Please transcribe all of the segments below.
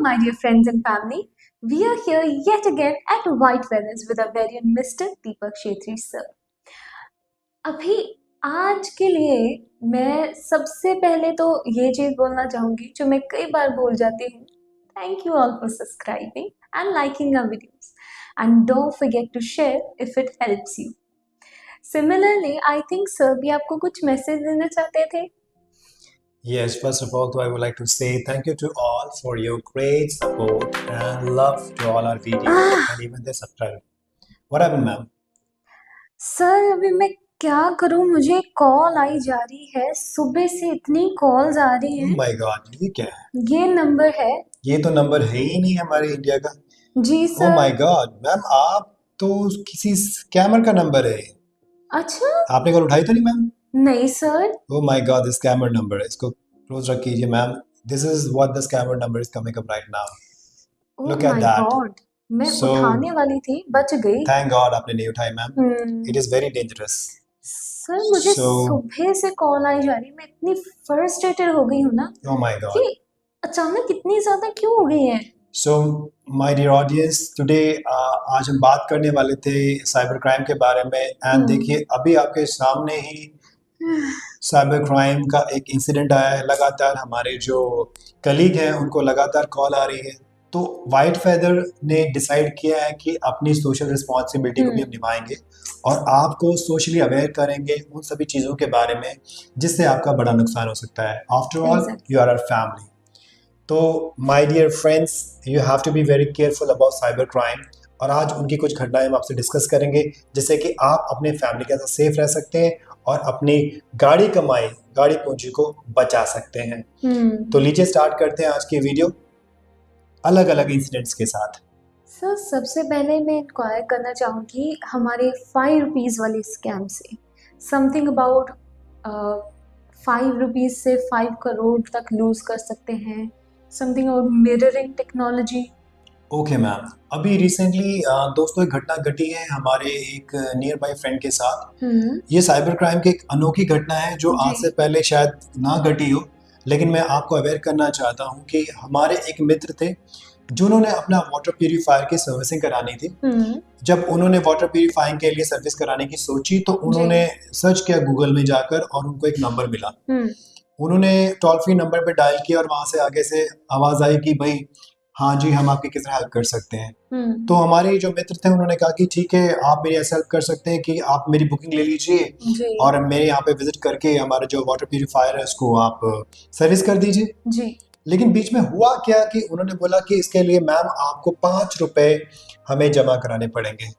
my dear friends and family. We are here yet again at White Feathers with our very own Mr. Deepak Shetty sir. अभी आज के लिए मैं सबसे पहले तो ये चीज़ बोलना चाहूँगी जो मैं कई बार बोल जाती हूँ. Thank you all for subscribing and liking our videos. And don't forget to share if it helps you. Similarly, I think sir भी आपको कुछ मैसेज देना चाहते थे. Yes, first of all, I would like to say thank you to all for your great support and love to all our videos and even the subscribe. What happened, ma'am? Sir अभी मैं क्या करूं, मुझे call आई जा रही है, सुबह से इतनी कॉल्स आ रही Oh हैं. my God, ये क्या है? ये नंबर है. ये तो नंबर है ही नहीं हमारे इंडिया का. जी Oh sir. my God, ma'am आप तो किसी स्कैमर का नंबर है. अच्छा. आपने कॉल उठाई तो नहीं मैम? नहीं sir. Oh my God, this scammer number है. इसको क्लोज रख कीजिए ma'am. This is what the scammer number is coming up right now. Oh Look at my that. God. मैं So, उठाने वाली थी, बच गई. Thank God आपने नहीं उठाई ma'am. It is very dangerous. Sir मुझे So, सुबह से कॉल आई जा रही, मैं इतनी फ्रस्ट्रेटेड हो गई हूँ ना oh my God. कि अचानक इतनी ज्यादा क्यों हो गई है. So, my dear audience, today आज हम बात करने वाले थे साइबर क्राइम के बारे में एंड देखिए अभी आपके सामने ही साइबर क्राइम का एक इंसिडेंट आया है. लगातार हमारे जो कलीग हैं उनको लगातार कॉल आ रही है. तो वाइट फेदर ने डिसाइड किया है कि अपनी सोशल रिस्पॉन्सिबिलिटी को भी हम निभाएंगे और आपको सोशली अवेयर करेंगे उन सभी चीज़ों के बारे में जिससे आपका बड़ा नुकसान हो सकता है. After all you are our family. तो my dear friends, you have to be very careful about cyber crime. और आज उनकी कुछ घटनाएं हम आपसे डिस्कस करेंगे जिससे कि आप अपने फैमिली के साथ सेफ रह सकते हैं और अपनी गाड़ी कमाई, गाड़ी पूंजी को बचा सकते हैं. तो लीजिए स्टार्ट करते हैं आज की वीडियो अलग अलग इंसिडेंट्स के साथ. सर सबसे पहले मैं इंक्वायर करना चाहूँगी हमारे 5 रुपीज़ वाले स्कैम से. समथिंग अबाउट 5 रुपीज़ से 5 करोड़ तक लूज कर सकते हैं. Something about mirroring technology. Okay ma'am, अभी रिसेंटली दोस्तों एक घटना घटी है हमारे एक नियर बाई फ्रेंड के साथ. ये साइबर क्राइम की एक अनोखी घटना है जो आज से पहले शायद ना घटी हो, लेकिन मैं आपको अवेयर करना चाहता हूँ कि हमारे एक मित्र थे जिन्होंने अपना वाटर प्यूरीफायर की सर्विसिंग करानी थी. जब उन्होंने वाटर प्यूरीफाइंग के लिए सर्विस कराने की सोची तो उन्होंने सर्च किया गूगल में जाकर और उनको एक नंबर मिला. उन्होंने टोल फ्री नंबर पे डायल किया और वहां से आगे से आवाज आई कि भाई हाँ जी हम आपकी किस तरह हेल्प कर सकते हैं. तो हमारे जो मित्र थे उन्होंने कहा कि ठीक है आप मेरी ऐसा हेल्प कर सकते हैं कि आप मेरी बुकिंग ले लीजिए और मेरे यहाँ पे विजिट करके हमारा जो वाटर प्यूरीफायर है उसको आप सर्विस कर दीजिए जी. लेकिन बीच में हुआ क्या कि उन्होंने बोला कि इसके लिए मैम आपको 5 रुपए हमें जमा कराने पड़ेंगे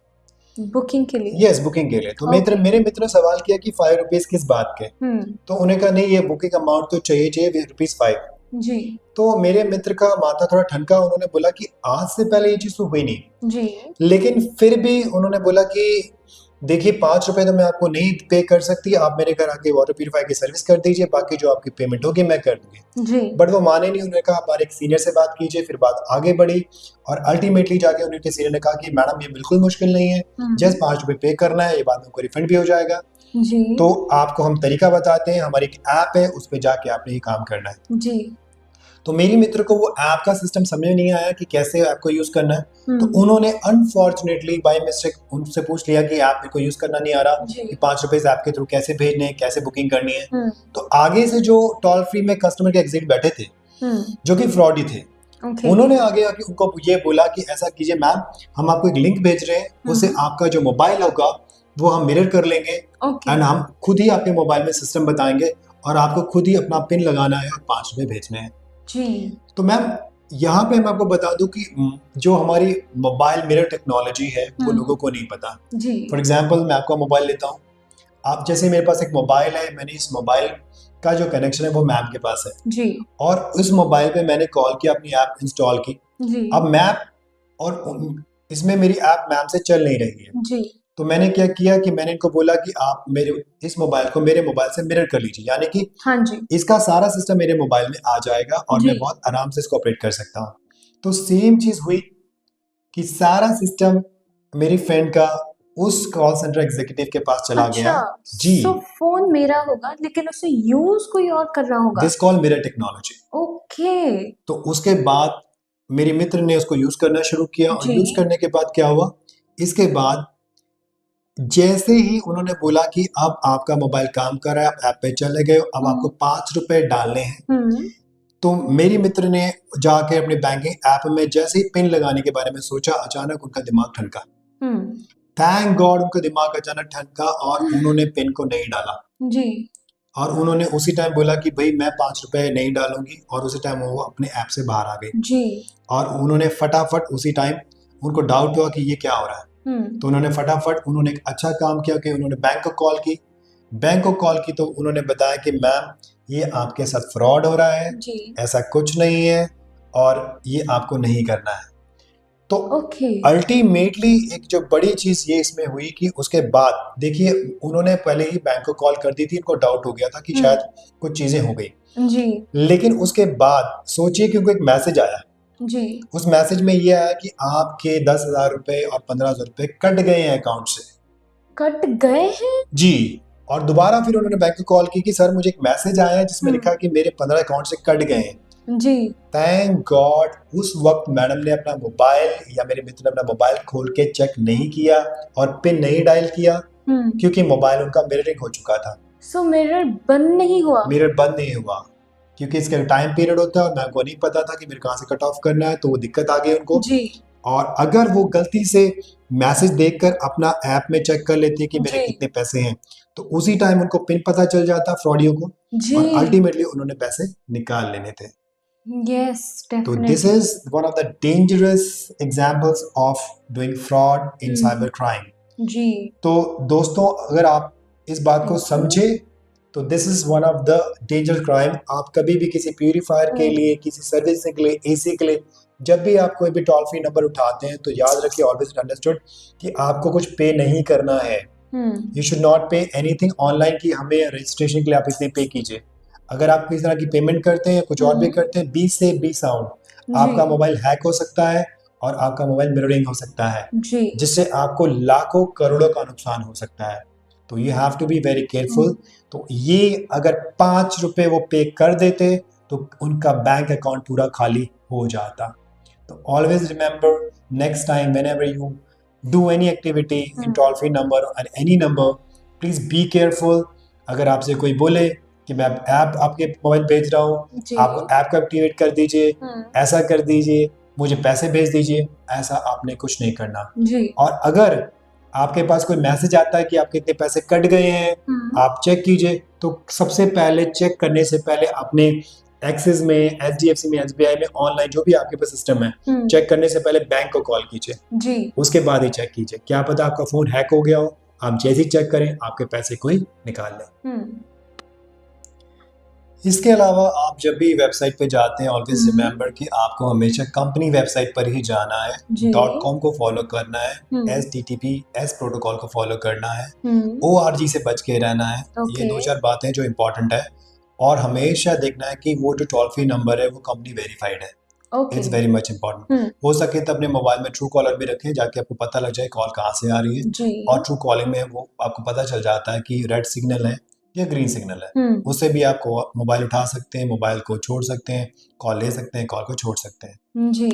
बुकिंग के लिए. यस बुकिंग के लिए. तो मेरे मित्र ने सवाल किया कि 5 रुपीज किस बात के. तो उन्हें कहा नहीं ये बुकिंग अमाउंट तो चाहिए ₹5 जी. तो मेरे मित्र का माथा थोड़ा ठनका. उन्होंने बोला कि आज से पहले ये चीज तो हुई नहीं जी. लेकिन फिर भी उन्होंने बोला कि देखिए 5 रुपए तो मैं आपको नहीं पे कर सकती, आप मेरे घर आके वाटर प्यूरीफायर की सर्विस कर दीजिए, बाकी जो आपकी पेमेंट होगी मैं कर दूंगी जी. बट वो माने नहीं. उन्होंने कहा हमारे एक सीनियर से बात कीजिए. फिर बात आगे बढ़ी और अल्टीमेटली जाके उनके सीनियर ने कहा कि मैडम ये बिल्कुल मुश्किल नहीं है, जस्ट 5 रुपए पे करना है, ये बाद में आपको रिफंड भी हो जाएगा जी. तो आपको हम तरीका बताते हैं, हमारी एक ऐप है उस पर जाके आपने ये काम करना है जी. तो मेरी मित्र को वो ऐप का सिस्टम समझ नहीं आया कि कैसे ऐप को यूज करना है. तो उन्होंने अनफॉर्चुनेटली बाय मिस्टेक उनसे पूछ लिया कि ऐप को यूज करना नहीं आ रहा कि 5 रुपए ऐप के थ्रू कैसे भेजने हैं, कैसे बुकिंग करनी है. तो आगे से जो टोल फ्री में कस्टमर के एग्जिट बैठे थे जो कि फ्रॉडी थे उन्होंने आगे आके उनको ये बोला कि ऐसा कीजिए मैम हम आपको एक लिंक भेज रहे हैं, उससे आपका जो मोबाइल होगा वो हम मिरर कर लेंगे एंड हम खुद ही आपके मोबाइल में सिस्टम बताएंगे और आपको खुद ही अपना पिन लगाना है और 5 रुपए भेजने हैं जी. तो मैम यहाँ पे मैं आपको बता दूं कि जो हमारी मोबाइल मिरर टेक्नोलॉजी है वो लोगों को नहीं पता जी. फॉर एग्जांपल मैं आपका मोबाइल लेता हूँ. आप जैसे मेरे पास एक मोबाइल है, मैंने इस मोबाइल का जो कनेक्शन है वो मैम के पास है जी. और इस मोबाइल पे मैंने कॉल किया, अपनी ऐप इंस्टॉल की जी. अब मैप और इसमें मेरी ऐप मैम से चल नहीं रही है जी. तो मैंने क्या किया कि मैंने इनको बोला कि आप मेरे इस मोबाइल को मेरे मोबाइल से मिरर कर लीजिए, यानी कि हाँ जी. इसका सारा सिस्टम मेरे मोबाइल में आ जाएगा और मैं बहुत आराम से इसको ऑपरेट कर सकता हूँ. तो सेम चीज हुई कि सारा सिस्टम मेरी फ्रेंड का उस कॉल सेंटर एग्जीक्यूटिव के पास चला गया जी. तो फोन मेरा होगा लेकिन उसे यूज कोई और कर रहा होगा. This call mirror technology. Okay. तो उसके बाद मेरी मित्र ने उसको यूज करना शुरू किया और जी। यूज करने के बाद क्या हुआ, इसके बाद जैसे ही उन्होंने बोला कि अब आपका मोबाइल काम कर रहा है, आप ऐप पे चले गए हो, अब आपको 5 रुपए डालने हैं, तो मेरी मित्र ने जाके अपने बैंकिंग ऐप में जैसे ही पिन लगाने के बारे में सोचा, अचानक उनका दिमाग ठनका। थैंक गॉड उनका दिमाग अचानक ठनका और उन्होंने पिन को नहीं डाला जी। और उन्होंने उसी टाइम बोला कि भाई मैं 5 रुपए नहीं डालूंगी, और उसी टाइम वो अपने ऐप से बाहर आ गई जी। और उन्होंने फटाफट उसी टाइम, उनको डाउट हुआ कि ये क्या हो रहा है, तो उन्होंने फटाफट उन्होंने एक अच्छा काम किया कि उन्होंने बैंक को कॉल की। बैंक को कॉल की तो उन्होंने बताया कि मैम ये आपके साथ फ्रॉड हो रहा है, जी। ऐसा कुछ नहीं है और ये आपको नहीं करना है। तो ओके। अल्टीमेटली एक जो बड़ी चीज ये इसमें हुई कि उसके बाद देखिए उन्होंने पहले ही बैंक को कॉल कर दी थी, इनको डाउट हो गया था कि शायद कुछ चीजें हो गई, जी। लेकिन उसके बाद सोचिए कि उनको एक मैसेज आया। जी। उस मैसेज में ये आया कि आपके 10,000 रुपए और 15,000 रुपए कट गए हैं अकाउंट से। कट गए हैं? जी। और दोबारा फिर उन्होंने बैंक को कॉल की कि सर मुझे एक मैसेज आया है जिसमें लिखा कि मेरे 15 अकाउंट से कट गए हैं। जी। थैंक गॉड उस वक्त मैडम ने अपना मोबाइल या मेरे मित्र ने अपना मोबाइल खोल के चेक नहीं किया और पिन नहीं डायल किया, क्योंकि मोबाइल उनका मिररिंग हो चुका था। सो मिरर बंद नहीं हुआ? मिरर बंद नहीं हुआ क्योंकि इसका टाइम पीरियड होता है और मेरे को नहीं पता था कि मेरे कहाँ से कट ऑफ करना है, तो वो दिक्कत आ गई उनको। जी। और अगर वो गलती से मैसेज देखकर अपना ऐप में चेक कर लेते कि मेरे कितने पैसे हैं, तो उसी टाइम उनको पिन पता चल जाता फ्रॉडियों को और अल्टीमेटली उन्होंने पैसे निकाल लेने थे। Yes, तो definitely. This is one of the dangerous examples of doing fraud in cyber crime. जी। तो दोस्तों अगर आप इस बात को समझे तो this is one of the danger crime. आप कभी भी किसी प्यूरीफायर के लिए, किसी सर्विसिंग के लिए, एसी के लिए, जब भी आप कोई भी टोल फ्री नंबर उठाते हैं तो याद रखिए, ऑलवेज अंडरस्टूड, कि आपको कुछ पे नहीं करना है। You should not pay anything online कि हमें रजिस्ट्रेशन के लिए आप इतने पे कीजिए। अगर आप किसी तरह की पेमेंट करते हैं या कुछ और भी करते हैं, बी से बी साउंड। आपका मोबाइल हैक हो सकता है और आपका मोबाइल मिररिंग हो सकता है, जिससे आपको लाखों करोड़ों का नुकसान हो सकता है। तो you have to be very careful. तो ये अगर 5 रुपए वो पे कर देते तो उनका बैंक अकाउंट पूरा खाली हो जाता। तो always remember, next time whenever you do any activity in toll free number और any number, please be careful. अगर आपसे कोई बोले कि मैं ऐप आपके मोबाइल भेज रहा हूँ, आपको ऐप को एक्टिवेट कर दीजिए, ऐसा कर दीजिए, मुझे पैसे भेज दीजिए, ऐसा आपने कुछ नहीं करना। और अगर आपके पास कोई मैसेज आता है कि आपके इतने पैसे कट गए हैं, आप चेक कीजिए, तो सबसे पहले चेक करने से पहले अपने एक्सिस में, HDFC में, SBI में, ऑनलाइन जो भी आपके पास सिस्टम है, चेक करने से पहले बैंक को कॉल कीजिए, उसके बाद ही चेक कीजिए। क्या पता आपका फोन हैक हो गया हो, आप जैसे ही चेक करें आपके पैसे कोई निकाल ले। इसके अलावा आप जब भी वेबसाइट पे जाते हैं, ऑलवेज रिमेंबर कि आपको हमेशा कंपनी वेबसाइट पर ही जाना है, .com को फॉलो करना है, HTTPS प्रोटोकॉल को फॉलो करना है, ORG से बच के रहना है। ये 2-4 बातें जो इम्पोर्टेंट है, और हमेशा देखना है कि वो जो टोल फ्री नंबर है वो कंपनी वेरीफाइड है। It's very much important. हो सके तो अपने मोबाइल में ट्रू कॉलर भी रखें, जाके आपको पता लग जाए कॉल कहाँ से आ रही है, और ट्रू कॉलिंग में वो आपको पता चल जाता है कि रेड सिग्नल है या ग्रीन सिग्नल है। उससे भी आप मोबाइल उठा सकते हैं, मोबाइल को छोड़ सकते हैं, कॉल ले सकते हैं, कॉल को छोड़ सकते हैं। जी।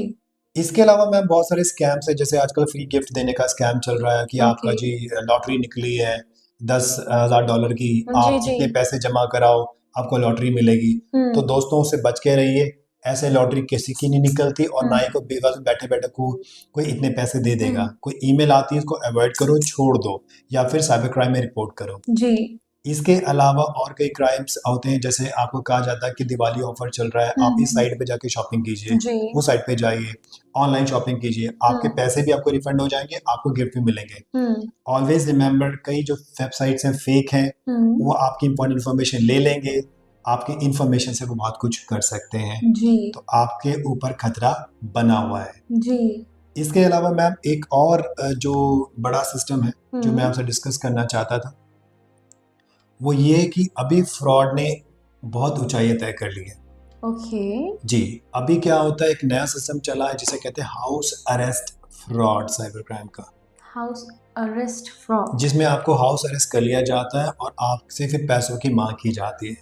इसके अलावा मैम बहुत सारे स्कैम्स है, जैसे आजकल फ्री गिफ्ट देने का स्कैम चल रहा है कि आपका जी लॉटरी निकली है $10,000 की, आप जितने पैसे जमा कराओ आपको लॉटरी मिलेगी। तो दोस्तों उससे बच के रहिए, ऐसे लॉटरी किसी की नहीं निकलती, और ना ही को बेवजह बैठे बैठे को कोई इतने पैसे दे देगा। कोई ईमेल आती है उसको अवॉइड करो, छोड़ दो, या फिर साइबर क्राइम में रिपोर्ट करो। जी। इसके अलावा और कई क्राइम्स होते हैं, जैसे आपको कहा जाता है कि दिवाली ऑफर चल रहा है, आप इस साइट पे जाके शॉपिंग कीजिए, वो साइट पे जाइए, ऑनलाइन शॉपिंग कीजिए, आपके पैसे भी आपको रिफंड हो जाएंगे, आपको गिफ्ट भी मिलेंगे। ऑलवेज रिमेंबर, कई जो वेबसाइट्स हैं फेक हैं, वो आपकी इंपॉर्टेंट इन्फॉर्मेशन ले लेंगे, आपकी इंफॉर्मेशन से वो बहुत कुछ कर सकते हैं। जी। तो आपके ऊपर खतरा बना हुआ है। जी। इसके अलावा मैम एक और जो बड़ा सिस्टम है जो मैं आपसे डिस्कस करना चाहता था, वो ये कि अभी फ्रॉड ने बहुत ऊंचाई तय कर ली है। ओके। जी। अभी क्या होता है, एक नया सिस्टम चला है जिसे कहते हैं house arrest fraud, cyber crime का हाउस अरेस्ट फ्रॉड, जिसमें आपको हाउस अरेस्ट कर लिया जाता है और आपसे फिर पैसों की मांग की जाती है।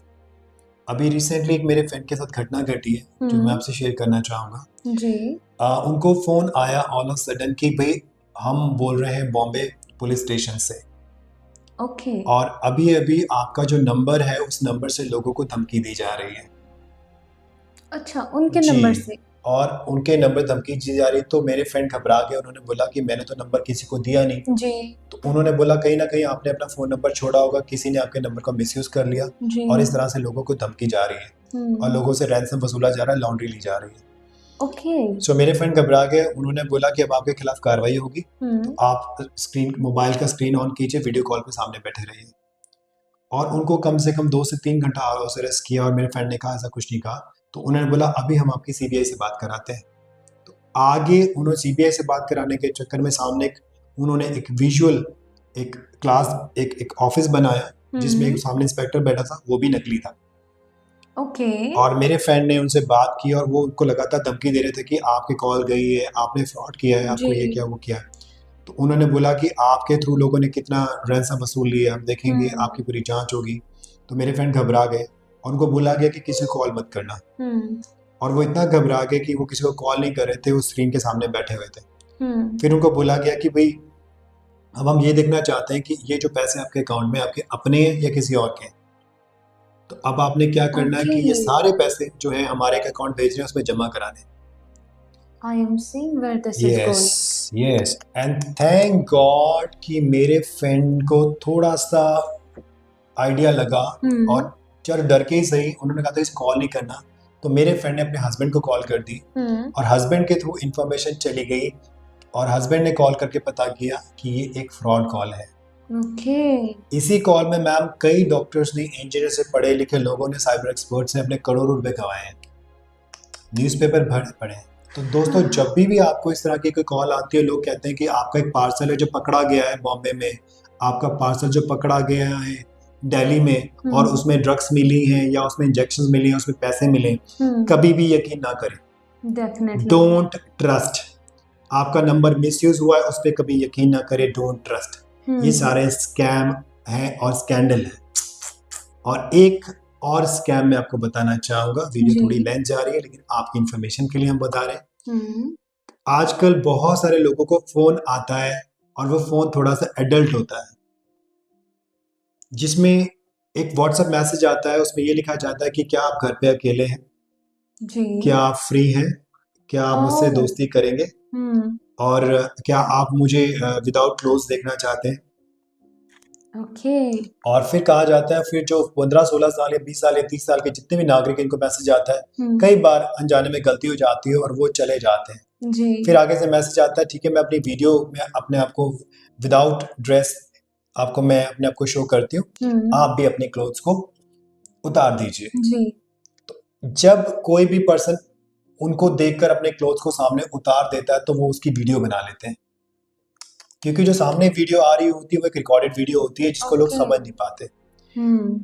अभी रिसेंटली एक मेरे फ्रेंड के साथ घटना घटी है जो मैं आपसे शेयर करना चाहूँगा। जी। उनको फोन आया ऑल ऑफ सडन कि भाई हम बोल रहे हैं बॉम्बे पुलिस स्टेशन से, ओके। और अभी अभी आपका जो नंबर है उस नंबर से लोगों को धमकी दी जा रही है। अच्छा, उनके जी, नंबर से? और उनके नंबर धमकी दी जा रही। तो मेरे फ्रेंड घबरा गए, उन्होंने बोला कि मैंने तो नंबर किसी को दिया नहीं। जी। तो उन्होंने बोला कहीं ना कहीं आपने अपना फ़ोन नंबर छोड़ा होगा, किसी ने आपके नंबर का मिसयूज़ कर लिया जी। और इस तरह से लोगों को धमकी जा रही है और लोगों से रैंसम वसूला जा रहा है, लॉन्ड्री ली जा रही है। ओके। सो मेरे फ्रेंड घबरा गए, उन्होंने बोला कि अब आपके खिलाफ कार्रवाई होगी, तो आप मोबाइल का स्क्रीन ऑन कीजिए, वीडियो कॉल पे सामने बैठे रहिए। और उनको कम से कम 2 से 3 घंटा हाउस अरेस्ट किया और मेरे फ्रेंड ने कहा ऐसा कुछ नहीं कहा। तो उन्होंने बोला अभी हम आपकी सीबीआई से बात कराते हैं। तो आगे उन्होंने सीबीआई से बात कराने के चक्कर में सामने उन्होंने एक विजुअल एक क्लास एक ऑफिस बनाया जिसमें एक सामने इंस्पेक्टर बैठा था, वो भी नकली था। ओके। और मेरे फ्रेंड ने उनसे बात की और वो उनको लगातार धमकी दे रहे थे कि आपकी कॉल गई है, आपने फ्रॉड किया है, आपको ये किया वो किया। तो उन्होंने बोला कि आपके थ्रू लोगों ने कितना रैंसम वसूल लिया, हम देखेंगे, आपकी पूरी जांच होगी। तो मेरे फ्रेंड घबरा गए और उनको बोला गया कि किसी को कॉल मत करना। और वो इतना घबरा गए कि वो किसी को कॉल नहीं कर रहे थे, उस स्क्रीन के सामने बैठे हुए थे। फिर उनको बोला गया कि भाई अब हम ये देखना चाहते हैं कि ये जो पैसे आपके अकाउंट में आपके अपने हैं या किसी और के हैं। तो अब आपने क्या करना है कि ये सारे पैसे जो है हमारे एक अकाउंट भेज रहे हैं उसमें जमा करा दें। I am seeing where this is going. Yes, and thank God कि मेरे फ्रेंड को थोड़ा सा आइडिया लगा और चलो डर के ही सही, उन्होंने कहा था इस कॉल नहीं करना। तो मेरे फ्रेंड ने अपने हस्बैंड को कॉल कर दी और हस्बैंड के थ्रू इंफॉर्मेशन चली गई और हस्बैंड ने कॉल करके पता किया कि ये एक फ्रॉड कॉल है। इसी कॉल में मैम कई डॉक्टर्स ने, इंजीनियर से पढ़े लिखे लोगों ने, साइबर एक्सपर्ट्स ने अपने करोड़ों रुपए गंवाए हैं, न्यूज़पेपर पढ़े हैं। तो दोस्तों जब भी आपको इस तरह की कोई कॉल आती है, लोग कहते हैं कि आपका एक पार्सल है जो पकड़ा गया है बॉम्बे में, आपका पार्सल जो पकड़ा गया है दिल्ली में और उसमें ड्रग्स मिली हैं या उसमें इंजेक्शन मिली हैं, उसमें पैसे मिले, कभी भी यकीन ना करें। Don't trust. आपका नंबर मिसयूज हुआ है, उस पर कभी यकीन ना करें। Don't trust. ये सारे स्कैम हैं और स्कैंडल है। और एक और स्कैम मैं आपको बताना चाहूंगा, वीडियो थोड़ी लेंथ जा रही है लेकिन आपकी इंफॉर्मेशन के लिए हम बता रहे हैं। आजकल बहुत सारे लोगों को फोन आता है और वो फोन थोड़ा सा एडल्ट होता है, जिसमें एक व्हाट्सएप मैसेज आता है, उसमें ये लिखा जाता है कि क्या आप घर पे अकेले हैं, क्या आप फ्री हैं, क्या आप मुझसे दोस्ती करेंगे, और क्या आप मुझे विदाउट क्लोज देखना चाहते हैं। और फिर कहा जाता है, फिर जो 15, 16 साल या 20 साल या 30 साल के जितने भी नागरिक इनको मैसेज आता है, कई बार अनजाने में गलती हो जाती है और वो चले जाते हैं। फिर आगे से मैसेज आता है, ठीक है मैं अपनी वीडियो में अपने आप को विदाउट ड्रेस मैं अपने आप को शो करती हूँ, आप भी अपने क्लोथ्स को उतार दीजिए। तो जब कोई भी पर्सन उनको देखकर अपने क्लोथ्स को सामने उतार देता है तो वो उसकी वीडियो बना लेते हैं, क्योंकि जो सामने वीडियो आ रही होती है वो एक रिकॉर्डेड वीडियो होती है जिसको लोग समझ नहीं पाते।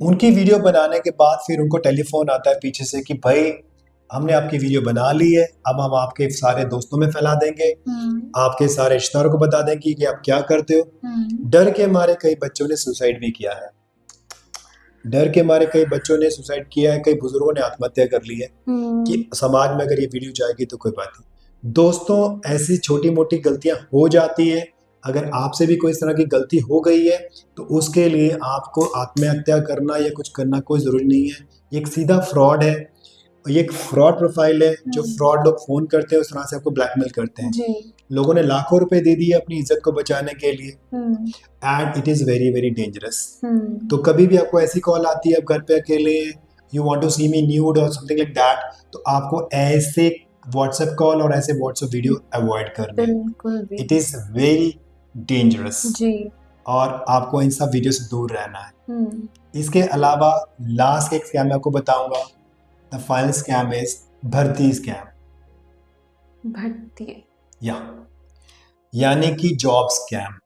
उनकी वीडियो बनाने के बाद फिर उनको टेलीफोन आता है पीछे से कि भाई हमने आपकी वीडियो बना ली है, अब हम आपके सारे दोस्तों में फैला देंगे, आपके सारे रिश्तेदारों को बता देंगे कि आप क्या करते हो। डर के मारे कई बच्चों ने सुसाइड भी किया है, डर के मारे कई बच्चों ने सुसाइड किया है, कई बुजुर्गों ने आत्महत्या कर ली है कि समाज में अगर ये वीडियो जाएगी तो कोई बात नहीं। दोस्तों ऐसी छोटी मोटी गलतियां हो जाती है, अगर आपसे भी कोई इस तरह की गलती हो गई है तो उसके लिए आपको आत्महत्या करना या कुछ करना कोई ज़रूरी नहीं है। ये एक सीधा फ्रॉड है, ये एक फ्रॉड प्रोफाइल है। जो फ्रॉड लोग फ़ोन करते हैं उस तरह से आपको ब्लैकमेल करते हैं। लोगों ने लाखों रुपए दे दिए अपनी इज्जत को बचाने के लिए, and it is very very dangerous. तो कभी भी आपको ऐसी कॉल आती है, आप घर पे अकेले, you want to see me nude और समथिंग लाइक दैट, तो आपको ऐसे व्हाट्सएप कॉल और ऐसे व्हाट्सएप वीडियो अवॉइड करना है। इट इज़ वेरी डेंजरस और आपको इन सब वीडियो से दूर रहना है। इसके अलावा लास्ट एक स्कैम मैं आपको बताऊंगा। द फाइनल स्कैम इज भर्ती स्कैम। भर्ती यानी कि जॉब स्कैम।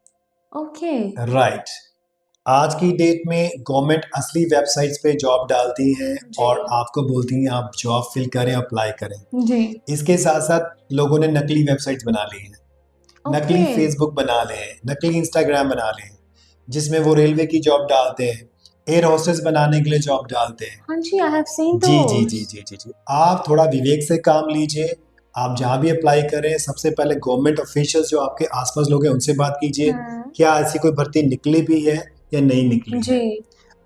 राइट। आज की डेट में गवर्नमेंट असली वेबसाइट्स पे जॉब डालती है और आपको बोलती है आप जॉब फिल करें, अप्लाई करें। इसके साथ साथ लोगों ने नकली वेबसाइट्स बना ली हैं, नकली फेसबुक बना लें, नकली इंस्टाग्राम बना लें, जिसमें वो रेलवे की जॉब डालते हैं, एयर होस्टेस बनाने के लिए जॉब डालते हैं। हाँ जी, I have seen ji those. जी जी जी जी जी। आप थोड़ा विवेक से काम लीजिए, आप जहाँ भी अप्लाई करें सबसे पहले गवर्नमेंट ऑफिशियल्स जो आपके आसपास लोग हैं उनसे बात कीजिए, क्या ऐसी कोई भर्ती निकली भी है या नहीं निकली है।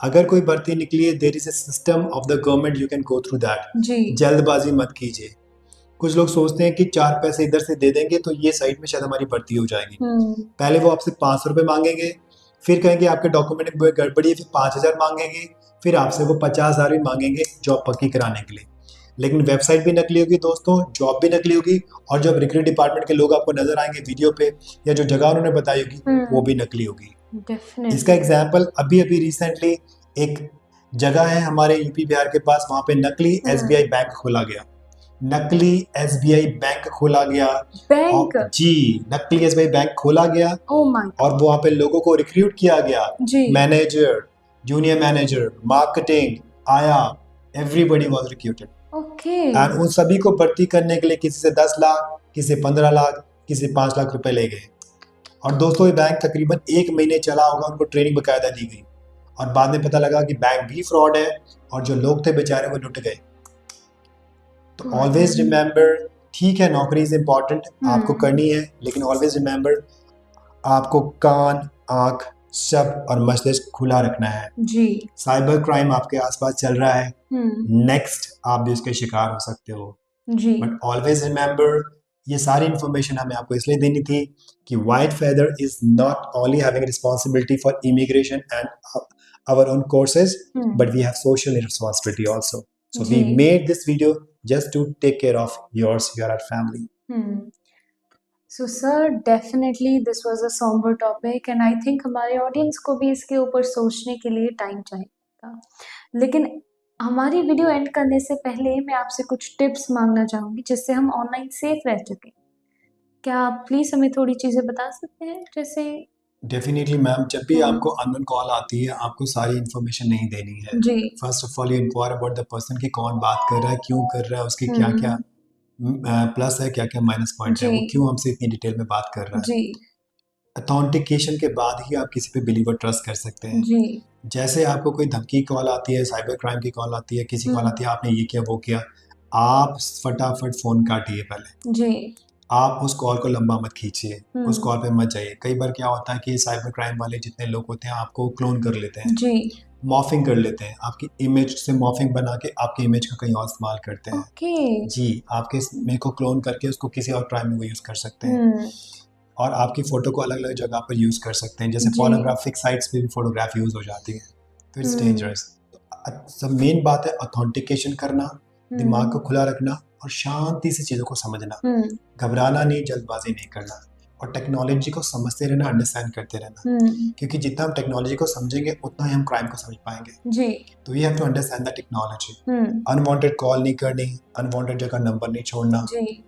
अगर कोई भर्ती निकली है, there is a system of the government, you can go through that. जल्दबाजी मत कीजिए। कुछ लोग सोचते हैं कि 4 पैसे इधर से दे देंगे तो ये साइड में शायद हमारी भर्ती हो जाएगी। पहले वो आपसे 500 रुपये मांगेंगे, फिर कहेंगे आपके डॉक्यूमेंट में गड़बड़ी है, फिर 5000 मांगेंगे, फिर आपसे वो 50,000 भी मांगेंगे जॉब पक्की कराने के लिए। लेकिन वेबसाइट भी नकली होगी दोस्तों, जॉब भी नकली होगी, और जब रिक्रूट डिपार्टमेंट के लोग आपको नजर आएंगे वीडियो पे या जो जगह उन्होंने बताई होगी वो भी नकली होगी। इसका एग्जाम्पल अभी अभी रिसेंटली एक जगह है हमारे यूपी बिहार के पास, वहां पे नकली SBI बैंक खोला गया। नकली SBI बैंक खोला गया। बैंक? जी, नकली SBI बैंक खोला गया। और वहां पे लोगों को रिक्रूट किया गया, मैनेजर, जूनियर मैनेजर, मार्केटिंग, आया, एवरीबॉडी वाज रिक्रूटेड। एंड उन सभी को भर्ती करने के लिए किसी से 10 लाख, किसी से 15 लाख, किसी से 5 लाख रुपए ले गए। और दोस्तों ये बैंक तकरीबन 1 महीने चला होगा, उनको ट्रेनिंग बकायदा दी गई, और बाद में पता लगा कि बैंक भी फ्रॉड है और जो लोग थे बेचारे वो लुट गए। तो ऑलवेज रिमेंबर, ठीक है नौकरी इज इम्पॉर्टेंट, आपको करनी है, लेकिन ऑलवेज रिमेंबर आपको कान, आंख, सब और मस्तिष्क खुला रखना है। साइबर क्राइम आपके आसपास चल रहा है, नेक्स्ट आप भी उसके शिकार हो सकते हो। बट ऑलवेज रिमेंबर, ये सारी इंफॉर्मेशन हमें आपको इसलिए देनी थी कि white feather is not only having responsibility for immigration and our own courses, but we have social responsibility also. So we made this video just to take care of yours, your family. So sir, definitely this was a somber topic and I think हमारे audience को भी इसके ऊपर सोचने के लिए time चाहिए। लेकिन हमारी वीडियो एंड करने से पहले मैं आपसे कुछ टिप्स मांगना चाहूँगी जिससे हम ऑनलाइन सेफ रह सकें। क्या आप प्लीज हमें थोड़ी चीजें बता सकते हैं? जैसे डेफिनेटली मैम, जब भी आपको अननोन कॉल आती है आपको सारी इन्फॉर्मेशन नहीं देनी है। First of all you inquire about the person की कौन बात कर रहा है, क्यों कर रहा है, उसकी क्या क्या प्लस है, क्या क्या माइनस पॉइंट है, वो क्यों हमसे इतनी डिटेल में बात कर रहा है। अथेंटिकेशन के बाद ही आप किसी पे बिलीव और ट्रस्ट कर सकते हैं। जैसे आपको कोई धमकी कॉल आती है, साइबर क्राइम की कॉल आती है, किसी कॉल आती है आपने ये किया वो किया, आप फटाफट फोन काटिए पहले। आप उस कॉल को लंबा मत खींचिए, उस कॉल पे मत जाइए। कई बार क्या होता है कि साइबर क्राइम वाले जितने लोग होते हैं आपको क्लोन कर लेते हैं, मॉर्फिंग कर लेते हैं, आपकी इमेज से मॉर्फिंग बना के आपकी इमेज का कहीं और इस्तेमाल करते हैं। जी, आपके इमेज को क्लोन करके उसको किसी और क्राइम में वो यूज कर सकते हैं, और आपकी फोटो को अलग अलग जगह पर यूज कर सकते हैं। जैसे पोर्नोग्राफिक साइट्स पे भी फोटोग्राफ यूज हो जाती है, तो इट्स डेंजरस। सब मेन बात है ऑथेंटिकेशन करना, दिमाग को खुला रखना और शांति से चीज़ों को समझना, घबराना नहीं, जल्दबाजी नहीं करना, और टेक्नोलॉजी को समझते रहना, अंडरस्टैंड करते रहना, क्योंकि जितना हम टेक्नोलॉजी को समझेंगे उतना ही हम क्राइम को समझ पाएंगे। तो we have to understand the technology. Unwanted call नहीं करनी, अनवांटेड जगह नंबर नहीं छोड़ना,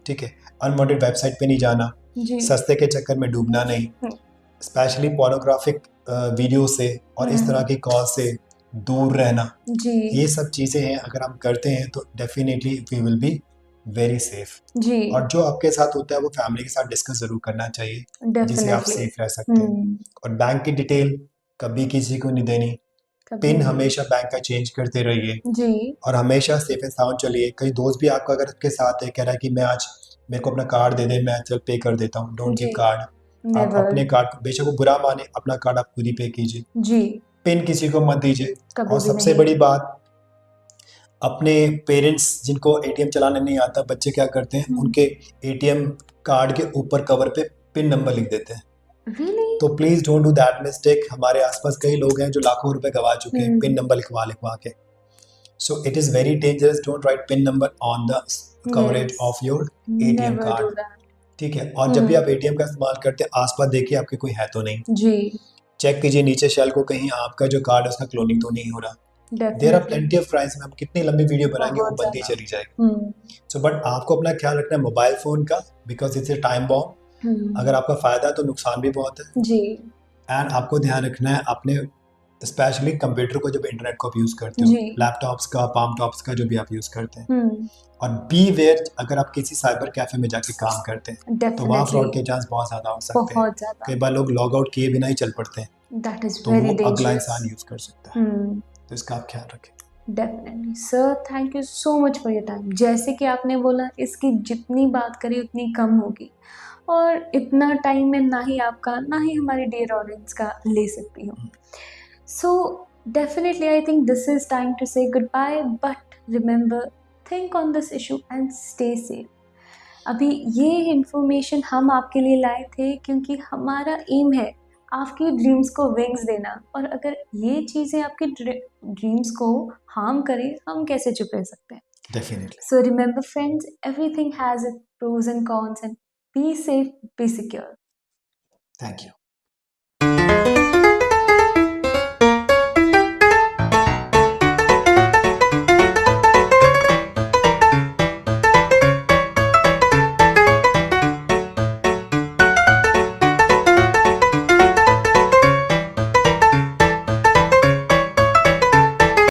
ठीक है, अनवांटेड वेबसाइट पे नहीं जाना, सस्ते के चक्कर में डूबना नहीं, स्पेशली पोर्नोग्राफिक वीडियो से और इस तरह की कॉल से दूर रहना। ये सब चीज़ें हैं, अगर हम करते हैं तो definitely we will be very safe. और जो आपके साथ होता है वो फैमिली के साथ डिस्कस जरूर करना चाहिए, जिससे आप सेफ रह सकते हैं। और बैंक की डिटेल कभी किसी को नहीं देनी, पिन हमेशा बैंक का चेंज करते रहिए, और हमेशा सेफ एंड साउंड चलिए। कई दोस्त भी आपका अगर आपके साथ है, कह रहा है कि मैं आज मेरे को अपना कार्ड दे दे, मैं चल पे कर देता हूँ, डोंट गिव कार्ड। आप अपने कार्ड को, बेशक वो बुरा माने, अपना कार्ड आप खुद ही पे कीजिए, पिन किसी को मत दीजिए। और सबसे बड़ी बात, अपने पेरेंट्स जिनको एटीएम चलाने नहीं आता, बच्चे क्या करते हैं, उनके एटीएम कार्ड के ऊपर कवर पे पिन नंबर लिख देते हैं। तो please don't do that mistake. हमारे आसपास कई लोग हैं जो लाखों रुपए गवा चुके हैं पिन नंबर लिखवा के। So it is very dangerous, don't write pin number on the coverage of your ATM card, ठीक है। और जब भी आप एटीएम का इस्तेमाल करते हैं, आसपास देखिए आपके कोई है तो नहीं, चेक कीजिए नीचे शेल को, कहीं आपका जो कार्ड है उसका क्लोनिंग तो नहीं हो रहा। There are plenty of crimes में हम कितनी लंबी वीडियो बनाएंगे वो बनती चली जाएगी। सो बट आपको अपना ख्याल रखना है मोबाइल फोन का, because it's a time bomb. अगर आपका फायदा है तो नुकसान भी बहुत है जी। एंड आपको ध्यान रखना है अपने स्पेशली कंप्यूटर को जब इंटरनेट को आप यूज करते हो, लैपटॉप्स का, पाम टॉप्स का जो भी आप यूज करते हैं। और बी वेयर, अगर आप किसी साइबर कैफे में जाके काम करते हैं तो वहाँ फ्रॉड के चांस बहुत ज्यादा हो सकते हैं। कई बार लोग लॉग आउट किए बिना ही चल पड़ते हैं, तो वो अगला इंसान यूज कर सकता है। तो इसका आप ख्याल रखें। Definitely sir, thank you so much for your time. जैसे कि आपने बोला, इसकी जितनी बात करें उतनी कम होगी, और इतना टाइम मैं ना ही आपका ना ही हमारे डियर ऑडियंस का ले सकती हूँ। So definitely I think this is time to say goodbye, but remember, think on this issue and stay safe. अभी ये इन्फॉर्मेशन हम आपके लिए लाए थे क्योंकि हमारा एम है आपकी ड्रीम्स को विंग्स देना, और अगर ये चीज़ें आपके ड्रीम्स को हार्म करें, हम कैसे चुप रह सकते हैं। Definitely. So remember friends, everything has its pros and cons, and be safe, be secure. Thank you.